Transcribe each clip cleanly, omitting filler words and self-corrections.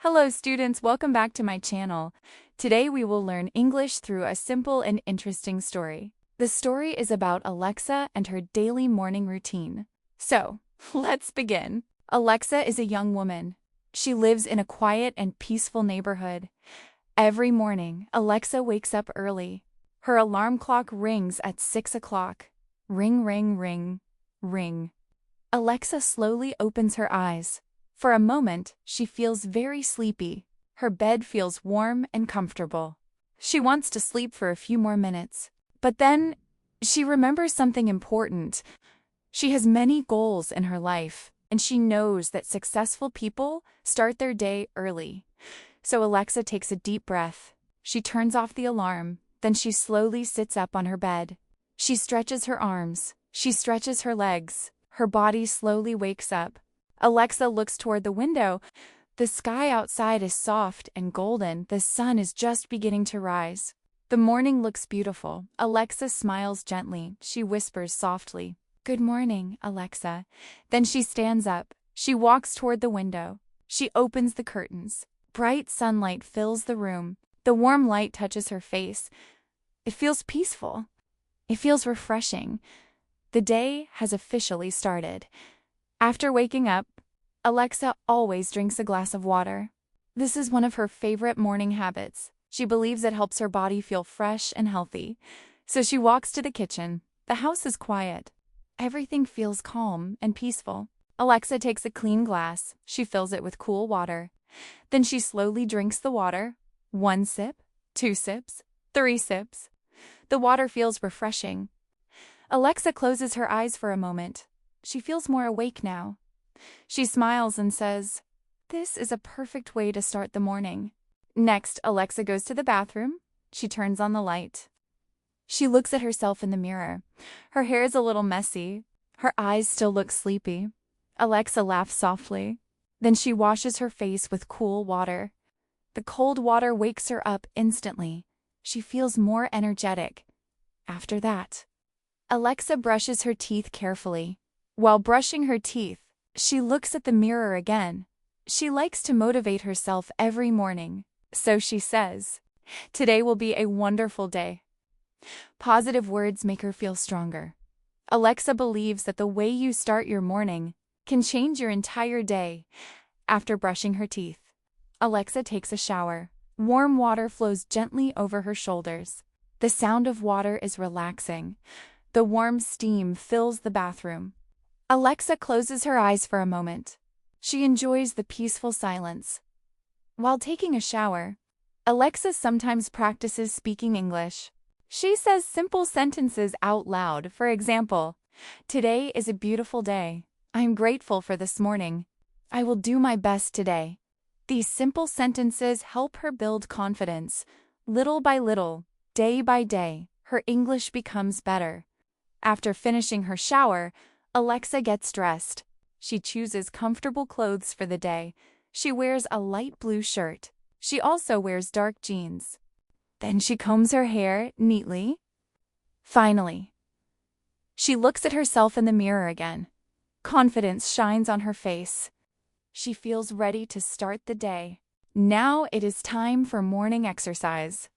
Hello students, welcome back to my channel. Today we will learn English through a simple and interesting story. The story is about Alexa and her daily morning routine. So, let's begin. Alexa is a young woman. She lives in a quiet and peaceful neighborhood. Every morning, Alexa wakes up early. Her alarm clock rings at 6 o'clock. Ring, ring, ring, ring. Alexa slowly opens her eyes. For a moment, she feels very sleepy. Her bed feels warm and comfortable. She wants to sleep for a few more minutes. But then, she remembers something important. She has many goals in her life, and she knows that successful people start their day early. So Alexa takes a deep breath. She turns off the alarm, then she slowly sits up on her bed. She stretches her arms. She stretches her legs. Her body slowly wakes up. Alexa looks toward the window. The sky outside is soft and golden. The sun is just beginning to rise. The morning looks beautiful. Alexa smiles gently. She whispers softly, "Good morning, Alexa." Then she stands up. She walks toward the window. She opens the curtains. Bright sunlight fills the room. The warm light touches her face. It feels peaceful. It feels refreshing. The day has officially started. After waking up, Alexa always drinks a glass of water. This is one of her favorite morning habits. She believes it helps her body feel fresh and healthy. So she walks to the kitchen. The house is quiet. Everything feels calm and peaceful. Alexa takes a clean glass. She fills it with cool water. Then she slowly drinks the water. 1 sip, 2 sips, 3 sips. The water feels refreshing. Alexa closes her eyes for a moment. She feels more awake now. She smiles and says, "This is a perfect way to start the morning." Next, Alexa goes to the bathroom. She turns on the light. She looks at herself in the mirror. Her hair is a little messy. Her eyes still look sleepy. Alexa laughs softly. Then she washes her face with cool water. The cold water wakes her up instantly. She feels more energetic. After that, Alexa brushes her teeth carefully. While brushing her teeth, she looks at the mirror again. She likes to motivate herself every morning. So she says, "Today will be a wonderful day." Positive words make her feel stronger. Alexa believes that the way you start your morning can change your entire day. After brushing her teeth, Alexa takes a shower. Warm water flows gently over her shoulders. The sound of water is relaxing. The warm steam fills the bathroom. Alexa closes her eyes for a moment. She enjoys the peaceful silence. While taking a shower, Alexa sometimes practices speaking English. She says simple sentences out loud. For example, "Today is a beautiful day. I'm grateful for this morning. I will do my best today." These simple sentences help her build confidence. Little by little, day by day, her English becomes better. After finishing her shower, Alexa gets dressed. She chooses comfortable clothes for the day. She wears a light blue shirt. She also wears dark jeans. Then she combs her hair neatly. Finally, she looks at herself in the mirror again. Confidence shines on her face. She feels ready to start the day. Now it is time for morning exercise.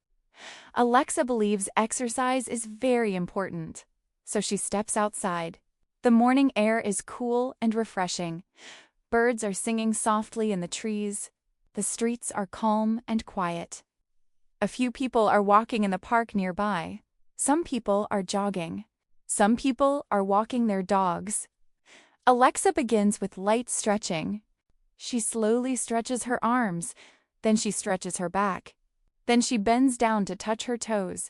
Alexa believes exercise is very important, so she steps outside. The morning air is cool and refreshing. Birds are singing softly in the trees. The streets are calm and quiet. A few people are walking in the park nearby. Some people are jogging. Some people are walking their dogs. Alexa begins with light stretching. She slowly stretches her arms. Then she stretches her back. Then she bends down to touch her toes.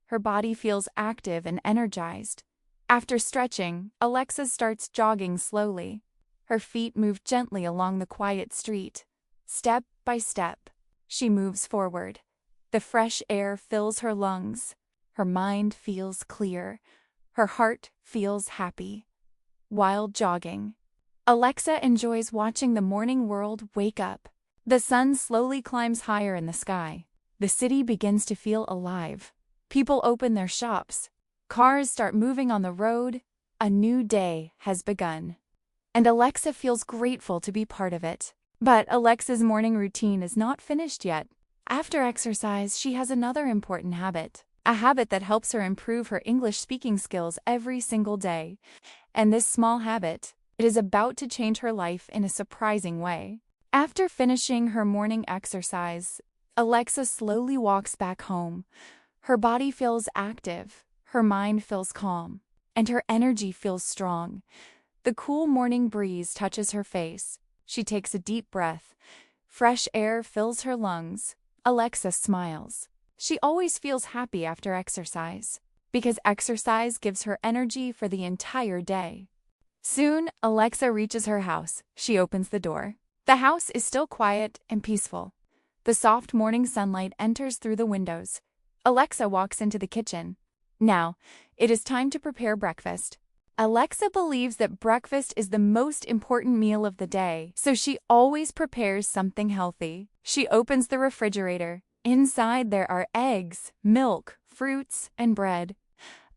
Her body feels active and energized. After stretching, Alexa starts jogging slowly. Her feet move gently along the quiet street. Step by step, she moves forward. The fresh air fills her lungs. Her mind feels clear. Her heart feels happy. While jogging, Alexa enjoys watching the morning world wake up. The sun slowly climbs higher in the sky. The city begins to feel alive. People open their shops. Cars start moving on the road. A new day has begun. And Alexa feels grateful to be part of it. But Alexa's morning routine is not finished yet. After exercise, she has another important habit, a habit that helps her improve her English speaking skills every single day. And this small habit, it is about to change her life in a surprising way. After finishing her morning exercise, Alexa slowly walks back home. Her body feels active, her mind feels calm, and her energy feels strong. The cool morning breeze touches her face. She takes a deep breath. Fresh air fills her lungs. Alexa smiles. She always feels happy after exercise, because exercise gives her energy for the entire day. Soon, Alexa reaches her house. She opens the door. The house is still quiet and peaceful. The soft morning sunlight enters through the windows. Alexa walks into the kitchen. Now, it is time to prepare breakfast. Alexa believes that breakfast is the most important meal of the day, so she always prepares something healthy. She opens the refrigerator. Inside there are eggs, milk, fruits, and bread.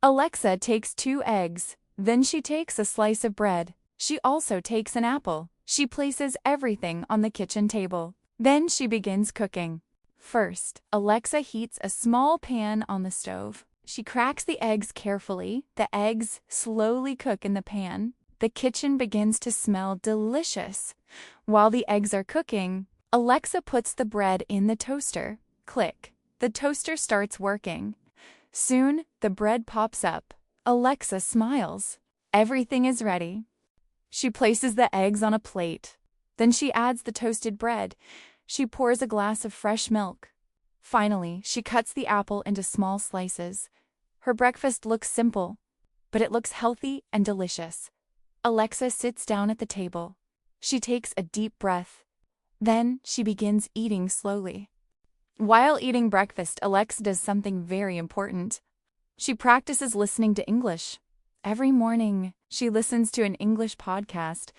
Alexa takes 2 eggs. Then she takes a slice of bread. She also takes an apple. She places everything on the kitchen table. Then she begins cooking. First, Alexa heats a small pan on the stove. She cracks the eggs carefully. The eggs slowly cook in the pan. The kitchen begins to smell delicious. While the eggs are cooking, Alexa puts the bread in the toaster. Click. The toaster starts working. Soon, the bread pops up. Alexa smiles. Everything is ready. She places the eggs on a plate. Then she adds the toasted bread. She pours a glass of fresh milk. Finally, she cuts the apple into small slices. Her breakfast looks simple, but it looks healthy and delicious. Alexa sits down at the table. She takes a deep breath. Then she begins eating slowly. While eating breakfast, Alexa does something very important. She practices listening to English. Every morning, she listens to an English podcast.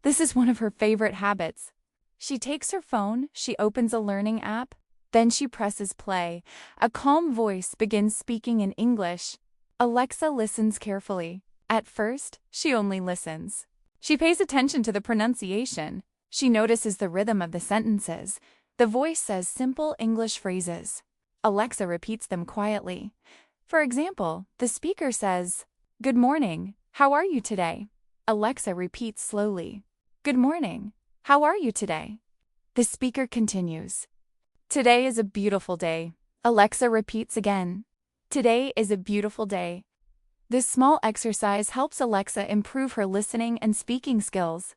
This is one of her favorite habits. She takes her phone, she opens a learning app, then she presses play. A calm voice begins speaking in English. Alexa listens carefully. At first, she only listens. She pays attention to the pronunciation. She notices the rhythm of the sentences. The voice says simple English phrases. Alexa repeats them quietly. For example, the speaker says, "Good morning, how are you today?" Alexa repeats slowly, "Good morning, how are you today?" The speaker continues, "Today is a beautiful day." Alexa repeats again, "Today is a beautiful day." This small exercise helps Alexa improve her listening and speaking skills.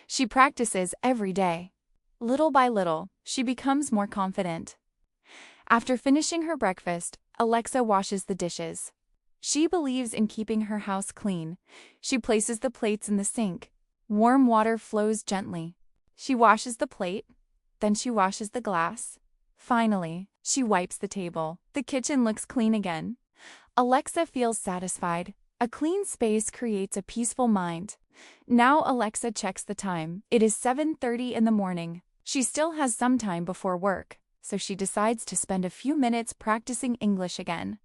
She practices every day. Little by little, she becomes more confident. After finishing her breakfast, Alexa washes the dishes. She believes in keeping her house clean. She places the plates in the sink. Warm water flows gently. She washes the plate, then she washes the glass. Finally, she wipes the table. The kitchen looks clean again. Alexa feels satisfied. A clean space creates a peaceful mind. Now Alexa checks the time. It is 7:30 in the morning. She still has some time before work, so she decides to spend a few minutes practicing English again.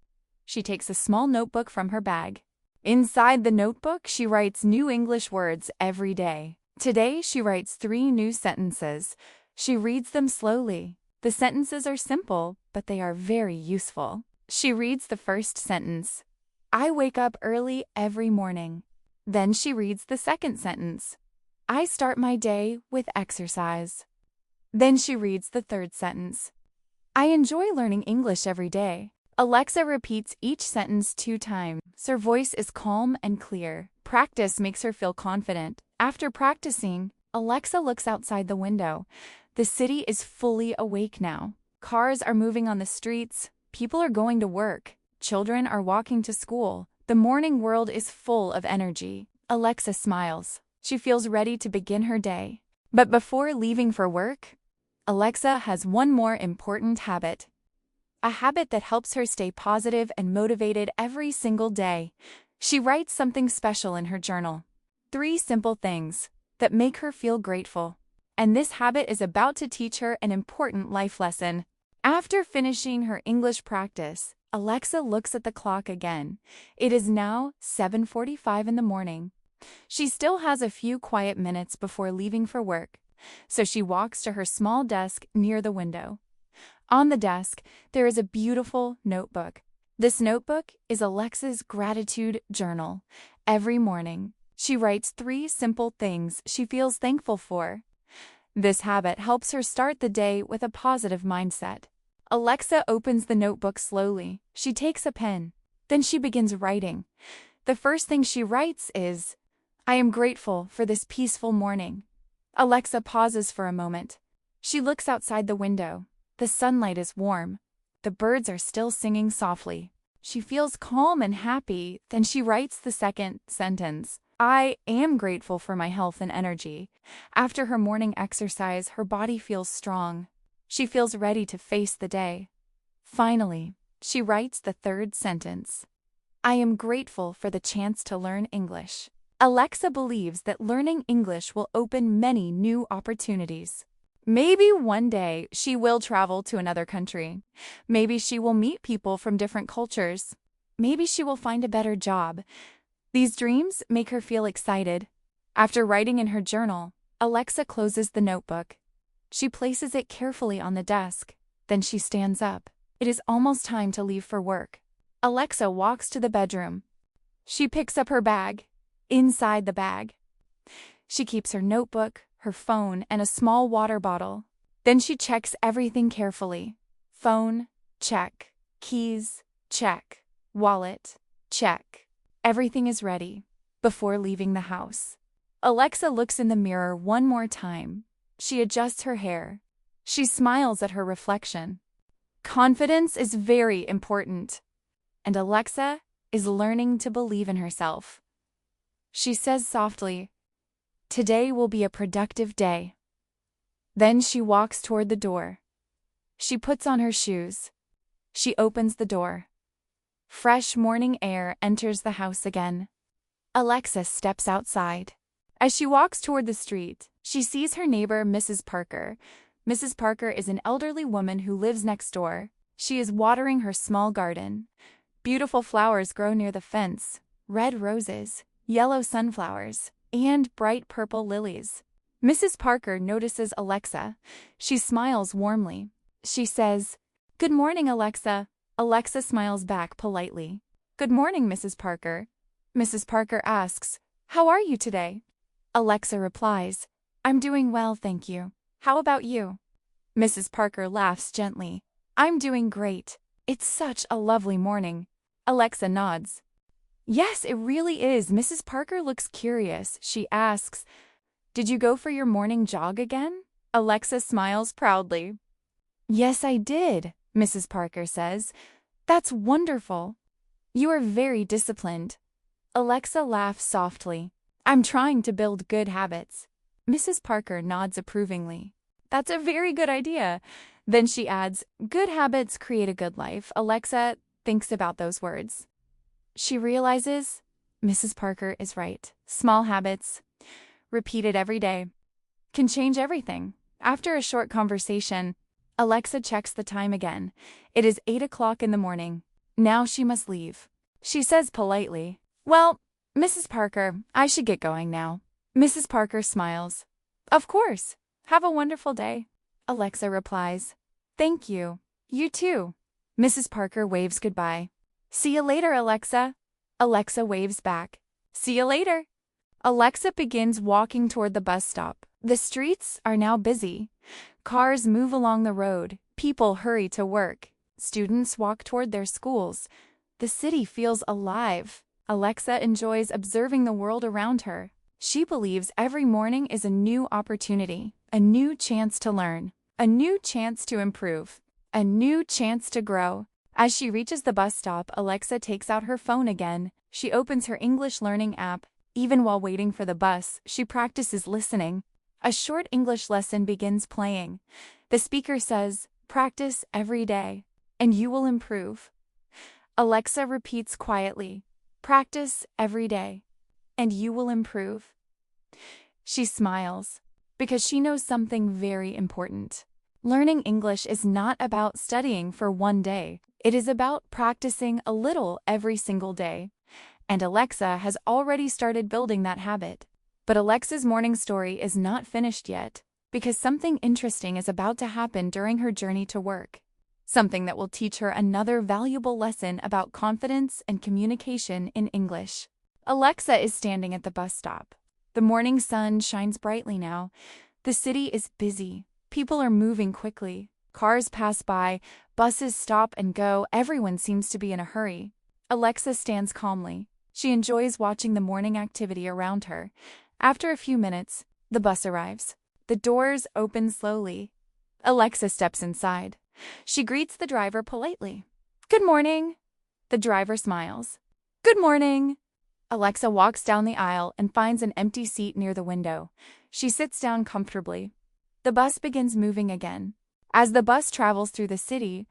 She takes a small notebook from her bag. Inside the notebook, she writes new English words every day. Today, she writes 3 new sentences. She reads them slowly. The sentences are simple, but they are very useful. She reads the first sentence. "I wake up early every morning." Then she reads the second sentence. "I start my day with exercise." Then she reads the third sentence. "I enjoy learning English every day." Alexa repeats each sentence 2 times. Her voice is calm and clear. Practice makes her feel confident. After practicing, Alexa looks outside the window. The city is fully awake now. Cars are moving on the streets. People are going to work. Children are walking to school. The morning world is full of energy. Alexa smiles. She feels ready to begin her day. But before leaving for work, Alexa has one more important habit. A habit that helps her stay positive and motivated every single day. She writes something special in her journal. 3 simple things that make her feel grateful. And this habit is about to teach her an important life lesson. After finishing her English practice, Alexa looks at the clock again. It is now 7:45 in the morning. She still has a few quiet minutes before leaving for work. so she walks to her small desk near the window. On the desk, there is a beautiful notebook. This notebook is Alexa's gratitude journal. Every morning, she writes 3 simple things she feels thankful for. This habit helps her start the day with a positive mindset. Alexa opens the notebook slowly. She takes a pen. Then she begins writing. The first thing she writes is, "I am grateful for this peaceful morning." Alexa pauses for a moment. She looks outside the window. The sunlight is warm. The birds are still singing softly. She feels calm and happy. Then she writes the second sentence. "I am grateful for my health and energy." After her morning exercise, her body feels strong. She feels ready to face the day. Finally, she writes the third sentence. "I am grateful for the chance to learn English." Alexa believes that learning English will open many new opportunities. Maybe one day she will travel to another country. Maybe she will meet people from different cultures. Maybe she will find a better job. These dreams make her feel excited. After writing in her journal, Alexa closes the notebook. She places it carefully on the desk. Then she stands up. It is almost time to leave for work. Alexa walks to the bedroom. She picks up her bag. Inside the bag, she keeps her notebook, her phone, and a small water bottle. Then she checks everything carefully. Phone, check. Keys, check. Wallet, check. Everything is ready before leaving the house. Alexa looks in the mirror one more time. She adjusts her hair. She smiles at her reflection. Confidence is very important, and Alexa is learning to believe in herself. She says softly, "Today will be a productive day." Then she walks toward the door. She puts on her shoes. She opens the door. Fresh morning air enters the house again. Alexa steps outside. As she walks toward the street, she sees her neighbor, Mrs. Parker. Mrs. Parker is an elderly woman who lives next door. She is watering her small garden. Beautiful flowers grow near the fence: red roses, yellow sunflowers, and bright purple lilies. Mrs. Parker notices Alexa. She smiles warmly. She says, "Good morning, Alexa." Alexa smiles back politely. "Good morning, Mrs. Parker." Mrs. Parker asks, "How are you today?" Alexa replies, "I'm doing well, thank you. How about you?" Mrs. Parker laughs gently. "I'm doing great. It's such a lovely morning." Alexa nods. "Yes, it really is." Mrs. Parker looks curious. She asks, "Did you go for your morning jog again?" Alexa smiles proudly. "Yes, I did," Mrs. Parker says. "That's wonderful. You are very disciplined." Alexa laughs softly. "I'm trying to build good habits." Mrs. Parker nods approvingly. "That's a very good idea." Then she adds, "Good habits create a good life." Alexa thinks about those words. She realizes Mrs. Parker is right. Small habits, repeated every day, can change everything. After a short conversation, Alexa checks the time again. It is 8 o'clock in the morning. Now she must leave. She says politely, "Well, Mrs. Parker, I should get going now." Mrs. Parker smiles. "Of course. Have a wonderful day." Alexa replies, "Thank you. You too." Mrs. Parker waves goodbye. "See you later, Alexa." Alexa waves back. "See you later." Alexa begins walking toward the bus stop. The streets are now busy. Cars move along the road. People hurry to work. Students walk toward their schools. The city feels alive. Alexa enjoys observing the world around her. She believes every morning is a new opportunity, a new chance to learn, a new chance to improve, a new chance to grow. As she reaches the bus stop, Alexa takes out her phone again. She opens her English learning app. Even while waiting for the bus, she practices listening. A short English lesson begins playing. The speaker says, "Practice every day, and you will improve." Alexa repeats quietly, "Practice every day, and you will improve." She smiles, because she knows something very important. Learning English is not about studying for one day. It is about practicing a little every single day. And Alexa has already started building that habit. But Alexa's morning story is not finished yet. because something interesting is about to happen during her journey to work. Something that will teach her another valuable lesson about confidence and communication in English. Alexa is standing at the bus stop. The morning sun shines brightly now. The city is busy. People are moving quickly. Cars pass by, buses stop and go, everyone seems to be in a hurry. Alexa stands calmly. She enjoys watching the morning activity around her. After a few minutes, the bus arrives. The doors open slowly. Alexa steps inside. She greets the driver politely. "Good morning." The driver smiles. "Good morning." Alexa walks down the aisle and finds an empty seat near the window. She sits down comfortably. The bus begins moving again. As the bus travels through the city,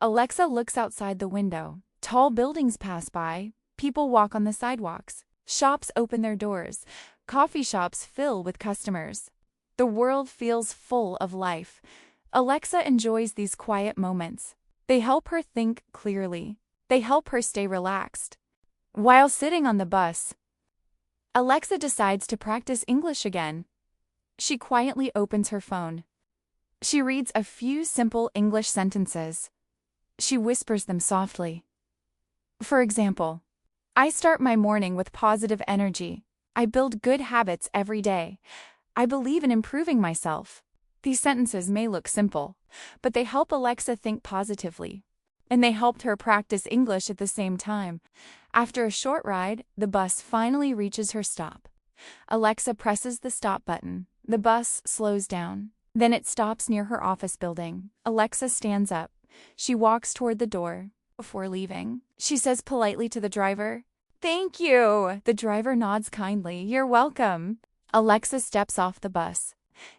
Alexa looks outside the window. Tall buildings pass by. People walk on the sidewalks. Shops open their doors. Coffee shops fill with customers. The world feels full of life. Alexa enjoys these quiet moments. They help her think clearly. They help her stay relaxed. While sitting on the bus, Alexa decides to practice English again. She quietly opens her phone. She reads a few simple English sentences. She whispers them softly. For example, "I start my morning with positive energy. I build good habits every day. I believe in improving myself." These sentences may look simple, but they help Alexa think positively. And they helped her practice English at the same time. After a short ride, the bus finally reaches her stop. Alexa presses the stop button. The bus slows down. Then it stops near her office building. Alexa stands up. She walks toward the door. Before leaving, she says politely to the driver, "Thank you." The driver nods kindly. "You're welcome." Alexa steps off the bus.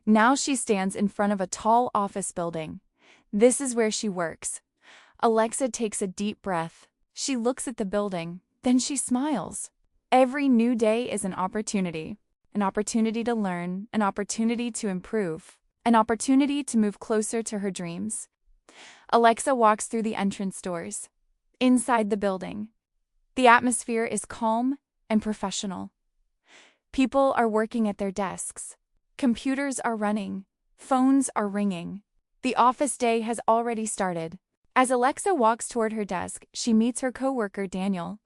Now she stands in front of a tall office building. This is where she works. Alexa takes a deep breath. She looks at the building. Then she smiles. Every new day is an opportunity. An opportunity to learn, an opportunity to improve, an opportunity to move closer to her dreams. Alexa walks through the entrance doors. Inside the building, the atmosphere is calm and professional. People are working at their desks. Computers are running. Phones are ringing. The office day has already started. As Alexa walks toward her desk, she meets her coworker Daniel.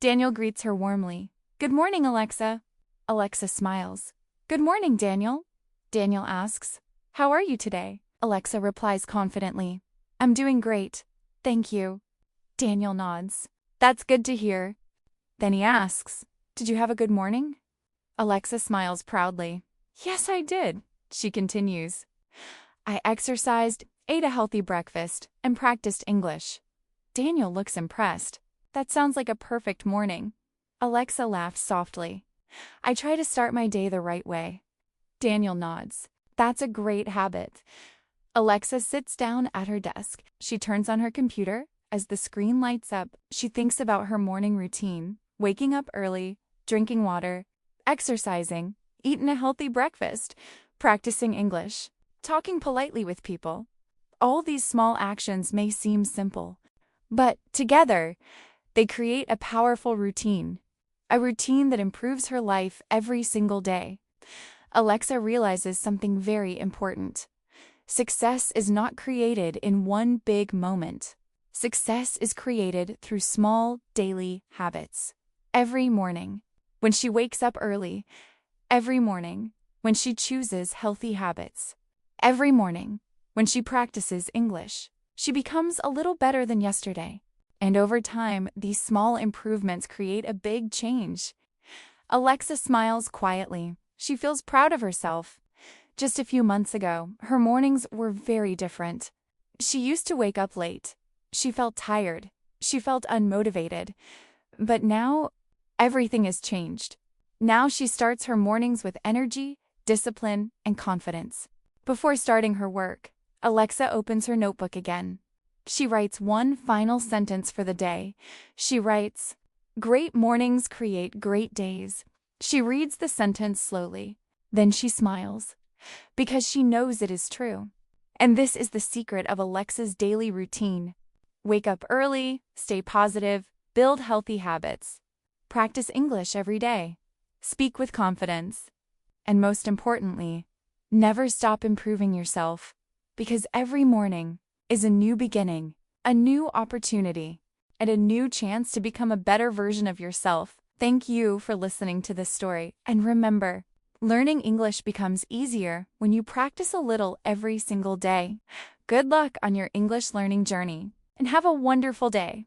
Daniel greets her warmly. "Good morning, Alexa." Alexa smiles. "Good morning, Daniel." Daniel asks, "How are you today?" Alexa replies confidently, "I'm doing great. Thank you." Daniel nods. "That's good to hear." Then he asks, "Did you have a good morning?" Alexa smiles proudly. "Yes, I did." She continues, "I exercised, ate a healthy breakfast, and practiced English." Daniel looks impressed. "That sounds like a perfect morning." Alexa laughs softly. "I try to start my day the right way." Daniel nods. "That's a great habit." Alexa sits down at her desk. She turns on her computer. As the screen lights up, she thinks about her morning routine, waking up early, drinking water, exercising, eating a healthy breakfast, practicing English, talking politely with people. All these small actions may seem simple, but together, they create a powerful routine, a routine that improves her life every single day. Alexa realizes something very important. Success is not created in one big moment. Success is created through small, daily habits. Every morning, when she wakes up early, every morning, when she chooses healthy habits, every morning, when she practices English, she becomes a little better than yesterday. And over time, these small improvements create a big change. Alexa smiles quietly. She feels proud of herself. Just a few months ago, her mornings were very different. She used to wake up late. She felt tired. She felt unmotivated. But now, everything has changed. Now she starts her mornings with energy, discipline, and confidence. Before starting her work, Alexa opens her notebook again. She writes one final sentence for the day. She writes, "Great mornings create great days." She reads the sentence slowly. Then she smiles, because she knows it is true. And this is the secret of Alexa's daily routine. Wake up early, stay positive, build healthy habits, practice English every day, speak with confidence, and most importantly, Never stop improving yourself, because every morning is a new beginning, a new opportunity, and a new chance to become a better version of yourself. Thank you for listening to this story, and remember, learning English becomes easier when you practice a little every single day. Good luck on your English learning journey, and have a wonderful day.